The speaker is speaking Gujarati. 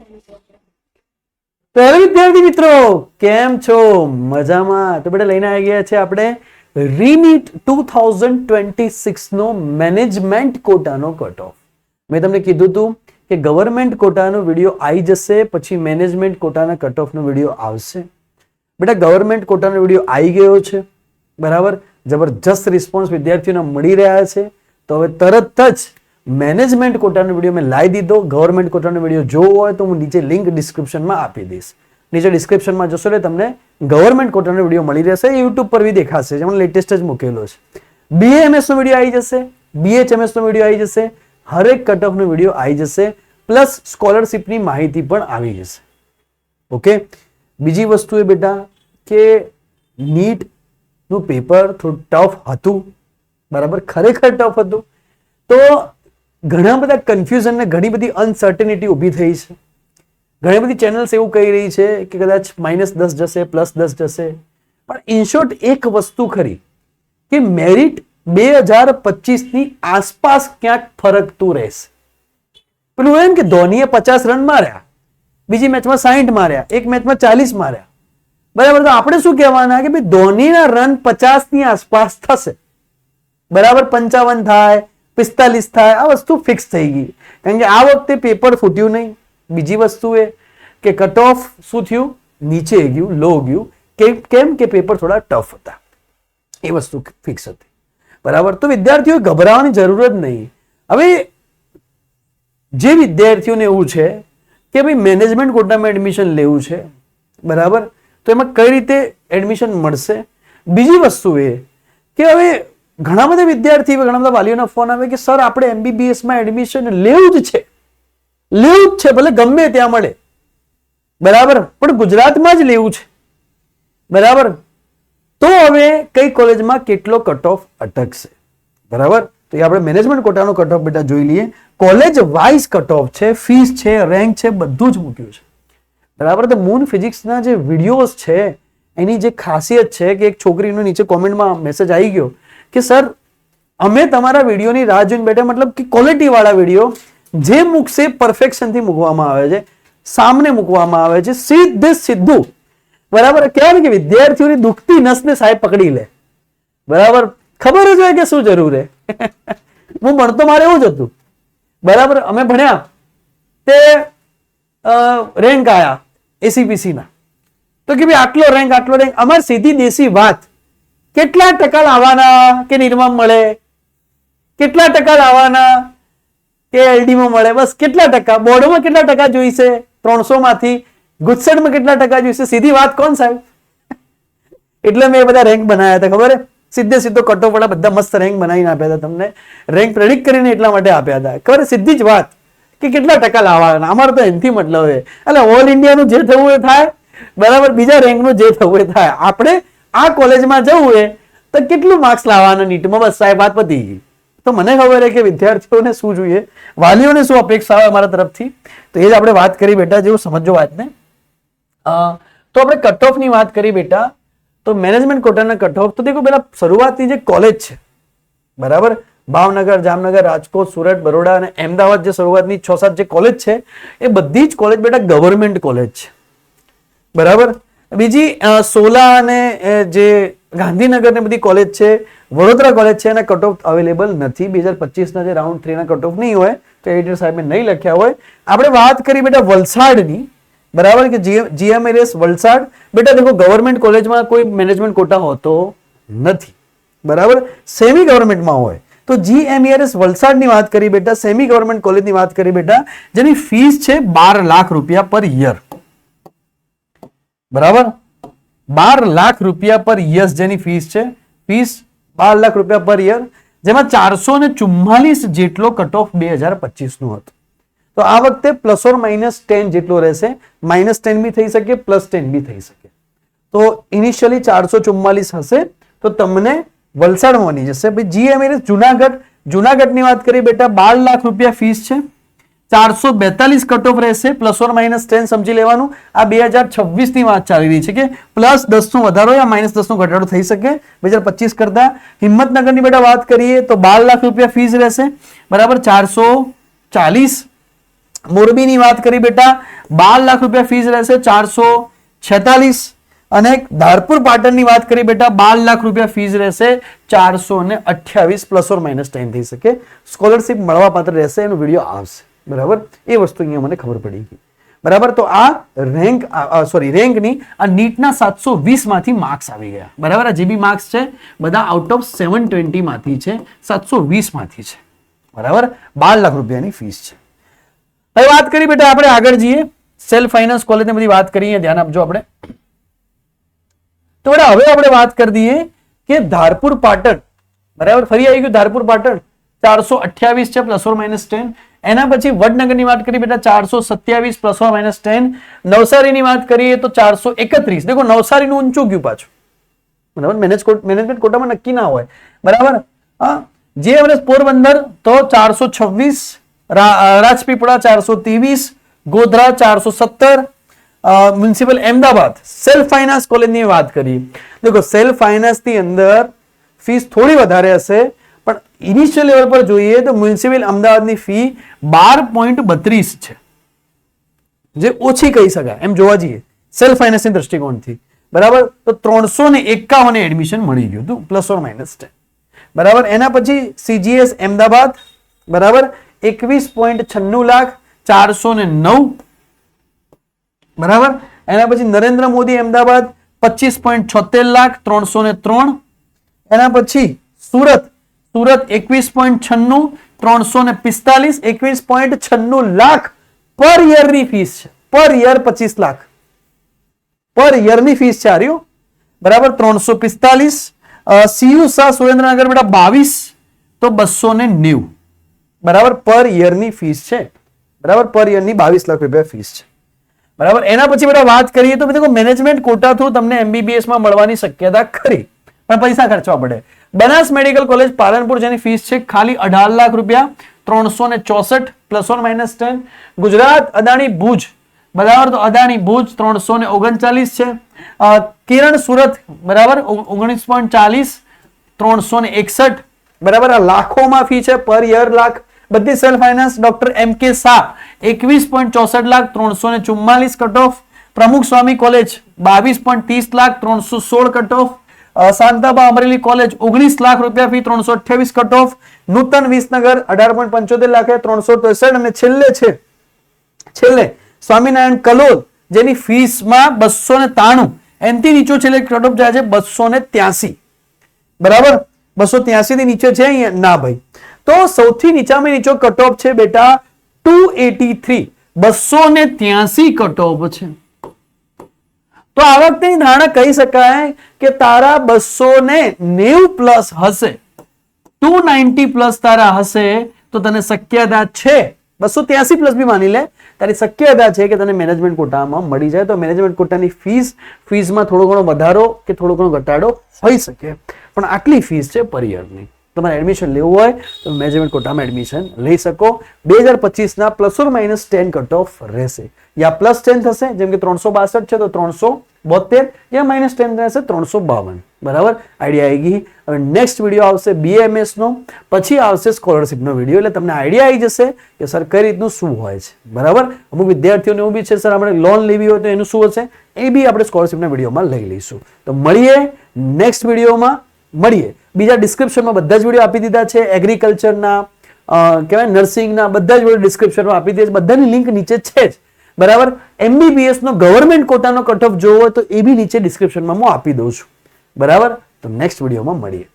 તો હવે વિદ્યાર્થી મિત્રો કેમ છો? મજામાં? તો બેટા લઈને આવી ગયા છે આપણે રીનીટ 2026 નો મેનેજમેન્ટ કોટાનો કટ ઓફ. મેં તમને કીધું હતું કે ગવર્મેન્ટ કોટાનો વિડીયો આવી જશે, પછી મેનેજમેન્ટ કોટાના કટ ઓફનો વિડીયો આવશે. બેટા ગવર્મેન્ટ કોટાનો વિડીયો આવી ગયો છે, બરાબર. જબરજસ્ત રિસ્પોન્સ વિદ્યાર્થીઓને મળી રહ્યા છે. તો હવે તરત જ મેનેજમેન્ટ કોટાનો વિડીયો મેં લાવી દીધો. ગવર્મેન્ટ કોટાનો વિડીયો જોવો હોય તો હું નીચે લિંક ડિસ્ક્રિપ્શનમાં આપી દઈશ. નીચે ડિસ્ક્રિપ્શનમાં જશો એટલે તમને ગવર્મેન્ટ કોટાનો વિડીયો મળી રહેશે. યુટ્યુબ પર બી દેખાશે, જેમાં લેટેસ્ટ જ મૂકેલો છે. BAMS નો વિડીયો આવી જશે, BHMS નો વિડીયો આવી જશે, હરેક કટ ઓફ નો વિડીયો આવી જશે, પ્લસ સ્કોલરશિપની માહિતી પણ આવી જશે. ઓકે. બીજી વસ્તુ એ બેટા કે નીટ નું પેપર થોડું ટફ હતું, બરાબર, ખરેખર ટફ હતું. તો ઘણા બધા કન્ફ્યુઝન ને ઘણી બધી અનસર્ટેનિટી ઊભી થઈ છે. ઘણી બધી ચેનલ્સ એવું કહી રહી છે કે કદાચ -10 જશે, +10 જશે. પણ ઇન શોર્ટ એક વસ્તુ ખરી કે મેરિટ 2025 ની આસપાસ ક્યાંક ફરકતું રહેશે. પેલું એમ કે ધોનીએ 50 રન માર્યા, બીજી મેચમાં 60 માર્યા, એક મેચમાં 40 માર્યા, બરાબર. તો આપણે શું કહેવાના કે ભાઈ ધોનીના રન 50 ની આસપાસ થશે, બરાબર. 55 થાય, 45 થાય, આ વસ્તુ ફિક્સ થઈ ગઈ. કારણ કે આ વખતે પેપર ફૂટ્યું નહીં. બીજી વસ્તુ એ કે કટ ઓફ શું થયું, નીચે ગયું, લો ગયું. કેમ કે પેપર થોડા ટફ હતા, એ વસ્તુ ફિક્સ હતી, બરાબર. તો વિદ્યાર્થીઓએ ગભરાવાની જરૂર જ નહીં. હવે જે વિદ્યાર્થીઓને એવું છે કે ભાઈ મેનેજમેન્ટ કોટામાં એડમિશન લેવું છે, બરાબર, તો એમાં કઈ રીતે એડમિશન મળશે. બીજી વસ્તુ એ કે હવે ઘણા બધા વિદ્યાર્થી, ઘણા બધા વાલીઓના ફોન આવે કે સર આપણે MBBS માં એડમિશન લેવું જ છે, ભલે ગમે ત્યાં મળે, બરાબર, પણ ગુજરાતમાં જ લેવું છે, બરાબર. તો હવે કઈ કોલેજમાં કેટલો કટ ઓફ અટકશે, બરાબર. તો એ આપણે મેનેજમેન્ટ કોટાનો કટ ઓફ બેટા જોઈ લઈએ. કોલેજ વાઇઝ કટ ઓફ છે, ફીસ છે, રેન્ક છે, બધું જ મૂક્યું છે, બરાબર. તો મૂન ફિઝિક્સના જે વિડીયોઝ છે એની જે ખાસિયત છે કે એક છોકરીનો નીચે કોમેન્ટમાં મેસેજ આવી ગયો કે સર અમે તમારા વિડીયોની રાહ જોઈને બેઠા, મતલબ કે ક્વોલિટી વાળા વિડીયો જે મૂકશે પરફેક્શન થી મૂકવામાં આવે છે, સામને મૂકવામાં આવે છે, સીધું, બરાબર. કહેવાય કે વિદ્યાર્થીઓની દુખતી નસને સાહેબ પકડી લે, બરાબર. ખબર જ હોય કે શું જરૂર છે. હું ભણતો મારે એવું જ હતું, બરાબર. અમે ભણ્યા તે રેન્ક આયા ACPC ના, તો કે ભાઈ આટલો રેન્ક, અમારી સીધી દેશી વાત, કેટલા ટકા લાવવાના કે નિર્મમ મળે, કેટલા ટકા લાવવાના કે LD માં મળે, બસ કેટલા ટકા. બોર્ડમાં કેટલા ટકા જોઈશે 300 માંથી, ગુજસેટમાં કેટલા ટકા જોઈશે, સીધી વાત કોણ સાહેબ. એટલે મેં બધા રેન્ક બનાવ્યા હતા, ખબર છે, સીધો કટઓફ વાળા બધા મસ્ત રેન્ક બનાવીને આપ્યા હતા તમને. રેન્ક પ્રેડિક્ટ કરીને એટલા માટે આપ્યા હતા, ખબર, સીધી જ વાત કે કેટલા ટકા લાવવાના. અમારે તો એનથી મતલબ છે, એટલે ઓલ ઇન્ડિયાનું જે થવું એ થાય, બરાબર, બીજા રેન્કનું જે થવું એ થાય. આપણે આ કોલેજમાં જવું એ તો કેટલું માર્ક્સ લાવવાના નીટમાં, બસ સાહેબ વાત પતી ગઈ. તો મને ખબર છે કે વિદ્યાર્થીઓને શું જોઈએ, વાલીઓને શું અપેક્ષા આવે મારા તરફથી, તો એ જ આપણે વાત કરી બેટા, જેવું સમજો વાતને. તો આપણે કટ ઓફ ની વાત કરી બેટા. તો મેનેજમેન્ટ કોટાના કટ ઓફ, તો દેખો પેલા શરૂઆતની જે કોલેજ છે, બરાબર, ભાવનગર, જામનગર, રાજકોટ, સુરત, બરોડા અને અમદાવાદ, જે શરૂઆતની 6-7 જે કોલેજ છે એ બધી જ કોલેજ બેટા ગવર્મેન્ટ કોલેજ છે, બરાબર. બીજી સોલા અને જે ગાંધીનગર ને બધી કોલેજ છે, વડોદરા કોલેજ છે, એના કટ ઓફ અવેલેબલ નથી. 2025 ના જે રાઉન્ડ 3 ના કટ ઓફ નહીં હોય તો એડિટર સાહેબે નહીં લખ્યા હોય. આપણે વાત કરી બેટા વલસાડની, બરાબર, કે GMRS વલસાડ. બેટા દેખો ગવર્મેન્ટ કોલેજમાં કોઈ મેનેજમેન્ટ કોટા હોતો નથી, બરાબર, સેમી ગવર્મેન્ટમાં હોય. તો GMRS વલસાડની વાત કરી બેટા, સેમી ગવર્મેન્ટ કોલેજની વાત કરી બેટા, જેની ફીસ છે 12 લાખ રૂપિયા પર યર, બરાબર. 12 લાખ રૂપિયા પર યર જેની ફીસ છે, ફીસ 12 લાખ રૂપિયા પર યર, જેમાં 444 જેટલો કટ ઓફ 2025 નું હતું. તો આ વખતે ±10 જેટલો રહેશે, -10 બી થઈ શકે, +10 બી થઈ શકે. તો ઇનિશિયલી 444 હશે, તો તમને વલસાડમાં બની જશે. ભાઈ GMRS જુનાગઢની વાત કરી બેટા, 12 લાખ રૂપિયા ફીસ છે, 442 કટ ઓફ રહેશે, ±10 સમજી લેવાનું. આ 2026 ની વાત ચાલી રહી છે કે +10 નો વધારો યા -10 નો ઘટાડો થઈ શકે 2025 કરતા. હિંમતનગરની બેટા વાત કરીએ તો 12 લાખ રૂપિયા ફીસ રહેશે, બરાબર, 440. મોરબીની વાત કરી બેટા, 12 લાખ રૂપિયા ફીસ રહેશે 446 અને ધારપુર પાટણની વાત કરી બેટા 12 લાખ રૂપિયા ફીસ રહેશે 428 પ્લસ ઓર માઇનસ 10 થઈ શકે. સ્કોલરશિપ મળવા પાત્ર રહેશે, એનો વિડીયો આવશે. બરાબર, એ વસ્તુ અહીંયા મને ખબર પડી ગઈ. બરાબર, તો આ રેન્કની આ નીટના 720 માંથી માર્ક્સ આવી ગયા. બરાબર, આ જે બી માર્ક્સ છે બધા આઉટ ઓફ 720 માંથી છે, 720 માંથી છે. બરાબર, 12 લાખ રૂપિયાની ફીસ છે. હવે વાત કરી બેટા આપણે આગળ જઈએ, સેલ્ફ ફાઇનાન્સ કોલેજની બધી વાત કરીએ, ધ્યાન આપજો આપણે. તો બેટા હવે આપણે વાત કરી દઈએ કે ધારપુર પાટણ. બરાબર, ફરી આવી ગયું ધારપુર પાટણ 428 છે પ્લસ ઓર માઇનસ 10. એના પછી વડનગરની વાત કરીએ બેટા 427 પ્લસ ઓર માઇનસ 10. નવસારીની વાત કરીએ તો 431. દેખો નવસારીનું ઊંચું ગયું પાછું. બરાબર, મેનેજમેન્ટ કોટામાં નક્કી ના હોય. બરાબર, જે પોરબંદર તો 426, Rajpipla 423, Godhra 417, municipal Ahmedabad. Self finance કોલેજની વાત કરીએ, દેખો સેલ્ફ ફાઇનાન્સ ની અંદર ફીસ થોડી વધારે હશે, પણ ઇનિશિયલ લેવલ પર જોઈએ તો મ્યુનિસિપલ અમદાવાદની ફી 12.32 છે, જે ઓછી કહી શકાય એમ જોવા જઈએ સેલ્ફ ફાઇનાન્સની દ્રષ્ટિકોણથી. બરાબર, તો 351 એડમિશન મળી ગયું હતું પ્લસ ઓર માઇનસ 10. બરાબર, એના પછી સીજીએસ અમદાવાદ. બરાબર, 21.96 લાખ 409. બરાબર, એના પછી નરેન્દ્ર મોદી અમદાવાદ 25.76 લાખ 303. એના પછી સુરત 21.96 345, 21.96 લાખ પર યરની ફીસ છે. પર યર 25 લાખ પર યરની ફીસ છે આર્યો. બરાબર, 345. સીયુ શાહ સુરેન્દ્રનગર બેટા 22 તો 290. બરાબર, પર યરની ફીસ છે. બરાબર, પર યરની 22 લાખ રૂપિયા ફીસ છે. બરાબર, એના પછી બેટા વાત કરીએ તો દેખો મેનેજમેન્ટ કોટા થ્રુ તમને MBBS માં મળવાની શક્યતા ખરી, પણ પૈસા ખર્ચવા પડે. બનાસ મેડિકલ કોલેજ પાલનપુર જેની ફીસ છે ખાલી 18 લાખ રૂપિયા 364 plus or minus 10. Gujarat Adani Bhuj. બરાબર, તો અદાણી ભુજ 339 છે. કિરણ સુરત બરાબર 19.40 361. બરાબર, આ લાખોમાં ફી છે, પર યર લાખ. બધી self finance. Doctor MK Shah 21.64 lakh 344 cut off. Pramukh Swami college 22.30 lakh 316 cut off. Shantaba Amreli college 19 lakh રૂપિયા fee 328 cut off. Nutan Visnagar 18.75 lakh 363. અને છેલ્લે સ્વામિનારાયણ કલોલ જેની ફીસમાં 293, એનથી નીચો છેલ્લે કટ ઓફ જાય છે 283. બરાબર, 283 થી નીચે છે અહીંયા ના ભાઈ. તો સૌથી નીચામાં નીચો કટ ઓફ છે બેટા 283, 283 કટ ઓફ છે. તો આ વખતેની ધારણા કહી શકાય કે તારા 290 પ્લસ હશે, 290 પ્લસ તારા હશે તો તને શક્યતા છે, 283 પ્લસ બી માની લે, તારી શક્યતા છે કે તને મેનેજમેન્ટ કોટામાં મળી જાય. તો મેનેજમેન્ટ કોટાની ફીસમાં થોડો ઘણો વધારો કે થોડો ઘણો ઘટાડો હોઈ શકે, પણ આટલી ફીસ છે પર યરની. તમારે એડમિશન લેવું હોય તો મેનેજમેન્ટ કોટામાં એડમિશન લઈ શકો. 2025 ના plus or minus 10 cut off રહેશે, યા પ્લસ 10 થશે, જેમ કે 362 છે તો 372, યા માઇનસ 10 રહેશે 352. બરાબર, આઈડિયા આવી ગઈ. હવે નેક્સ્ટ વિડીયો આવશે BAMS નો, પછી આવશે સ્કોલરશિપનો વિડીયો, એટલે તમને આઈડિયા આવી જશે કે સર કઈ રીતનું શું હોય છે. બરાબર, અમુક વિદ્યાર્થીઓને એવું બી છે સર આપણે લોન લેવી હોય તો એનું શું હશે, એ બી આપણે સ્કોલરશિપના વિડીયોમાં લઈ લઈશું. તો મળીએ નેક્સ્ટ વિડીયોમાં. બીજા ડિસ્ક્રિપ્શનમાં બધા જ વિડીયો આપી દીધા છે, એગ્રીકલ્ચરના કહેવાય નર્સિંગના બધા જ વિડીયો ડિસ્ક્રિપ્શનમાં આપી દીધા છે, બધાની લિંક નીચે છે જ. બરાબર, MBBS નો ગવર્મેન્ટ કોટાનો કટ ઓફ જોવો હોય તો એ બી નીચે ડિસ્ક્રિપ્શનમાં હું આપી દઉં છું. બરાબર, તો નેક્સ્ટ વિડીયોમાં મળીએ.